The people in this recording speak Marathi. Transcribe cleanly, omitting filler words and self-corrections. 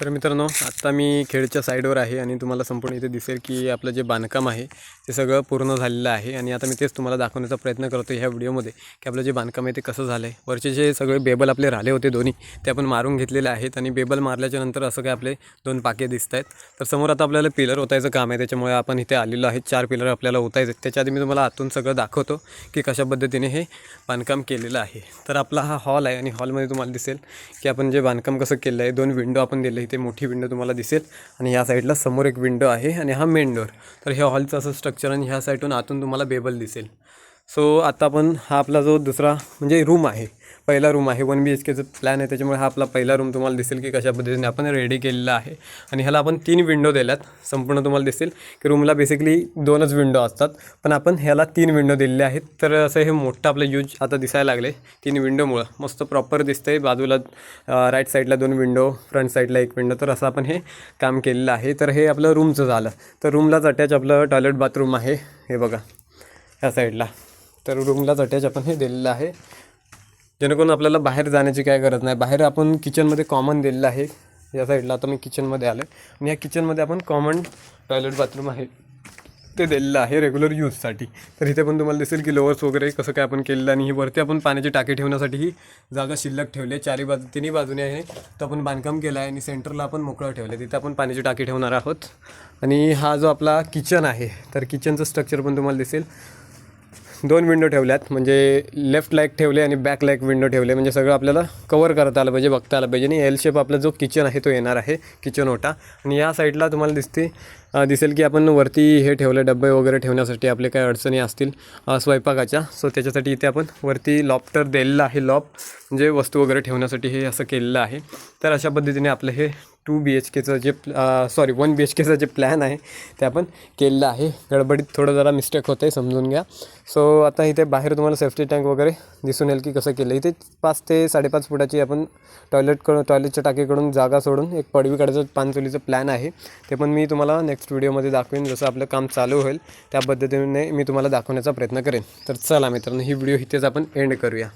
तर मित्रांनो, आत्ता मी खेडच्या साईडवर आहे आणि तुम्हाला संपूर्ण इथे दिसेल की आपलं जे बांधकाम आहे ते सगळं पूर्ण झालेलं आहे. आणि आता मी तेच तुम्हाला दाखवण्याचा प्रयत्न करतो ह्या व्हिडिओमध्ये की आपलं जे बांधकाम आहे ते कसं झालं आहे. वरचे जे सगळे बेबल आपले राहिले होते दोन्ही, ते आपण मारून घेतलेले आहेत. आणि बेबल मारल्याच्या नंतर असं काय आपले 2 पाके दिसत आहेत. तर समोर आता आपल्याला पिलर ओतायचं काम आहे, त्याच्यामुळे आपण इथे आलेलो आहे. 4 पिलर आपल्याला ओतायचे. त्याच्या आधी मी तुम्हाला आतून सगळं दाखवतो की कशा पद्धतीने हे बांधकाम केलेलं आहे. तर आपला हा हॉल आहे आणि हॉलमध्ये तुम्हाला दिसेल की आपण जे बांधकाम कसं केलं आहे. 2 विंडो आपण दिले, इथे मोठी विंडो तुम्हाला दिसेल आणि ह्या साईडला समोर एक विंडो आहे आणि हा मेन डोर. तर हे हॉलचं असं स्ट्रक्चर आणि ह्या साईडून आतून तुम्हाला बेबल दिसेल. सो आता आपण हा आपला जो दुसरा म्हणजे रूम आहे, पहिला रूम आहे, 1 BHKचं प्लॅन आहे, त्याच्यामुळे हा आपला पहिला रूम तुम्हाला दिसेल की कशा पद्धतीने आपण रेडी केलेला आहे. आणि ह्याला आपण 3 विंडो दिल्यात. संपूर्ण तुम्हाला दिसेल की रूमला बेसिकली 2च विंडो असतात, पण आपण ह्याला 3 विंडो दिलेले आहेत. तर असं हे मोठं आपलं यूज आता दिसायला लागले 3 विंडोमुळं मस्त प्रॉपर दिसतंय. बाजूला राईट साईडला 2 विंडो, फ्रंट साईडला 1 विंडो. तर असं आपण हे काम केलेलं आहे. तर हे आपलं रूमचं झालं. तर रूमलाच अटॅच आपलं टॉयलेट बाथरूम आहे, हे बघा ह्या साईडला. तर रूमलाच अटॅच आपण हे दिलेलं आहे, जेणेकरून आपल्याला बाहेर जाण्याची काय गरज नाही. बाहेर आपण किचनमध्ये कॉमन दिलेलं आहे. या साईडला आता मी किचनमध्ये आलो आणि या किचनमध्ये आपण कॉमन टॉयलेट बाथरूम आहे ते दिलेलं आहे रेग्युलर यूजसाठी. तर इथे पण तुम्हाला दिसेल की लोअर्स वगैरे कसं काय आपण केलेलं. आणि ही वरती आपण पाण्याची टाकी ठेवण्यासाठी ही जागा शिल्लक ठेवली आहे. तिन्ही बाजूने आहे तर आपण बांधकाम केलं आहे आणि सेंटरला आपण मोकळं ठेवलं आहे, तिथे आपण पाण्याची टाकी ठेवणार आहोत. आणि हा जो आपला किचन आहे, तर किचनचं स्ट्रक्चर पण तुम्हाला दिसेल. 2 विंडो ठेवल्यात, म्हणजे लेफ्टला एक ठेवले आणि बॅकला एक विंडो ठेवले, म्हणजे सगळं आपल्याला कवर करता आलं पाहिजे, बघता आलं पाहिजे. आणि एल शेप आपला जो किचन आहे तो येणार आहे, किचन ओटा. आणि या साईडला तुम्हाला दिसेल की आपण वरती हे ठेवलं डब्बे वगैरे ठेवण्यासाठी, आपले काय अडचणी असतील स्वयंपाकाच्या. सो त्याच्यासाठी इथे आपण वरती लॉफ्टर दिलेलं आहे. म्हणजे वस्तू वगैरे ठेवण्यासाठी हे असं केलेलं आहे. तर अशा पद्धतीने आपलं हे 2 BHKचं जे 1 BHKचं जे प्लॅन आहे ते आपण केलेलं आहे. गडबडीत थोडं जरा मिस्टेक होतं आहे, समजून घ्या. सो आता इथे बाहेर तुम्हाला सेफ्टी टँक वगैरे दिसून येईल की कसं केलं. इथे 5 ते 5.5 फुटाची आपण टॉयलेटच्या टाकीकडून जागा सोडून एक पडवी काढायचं पानचुलीचं प्लॅन आहे. ते पण मी तुम्हाला नेक्स्ट व्हिडिओमध्ये दाखवेन. जसं आपलं काम चालू होईल त्या पद्धतीने मी तुम्हाला दाखवण्याचा प्रयत्न करेन. तर चला मित्रांनो, ही व्हिडिओ इथेच आपण एंड करूया.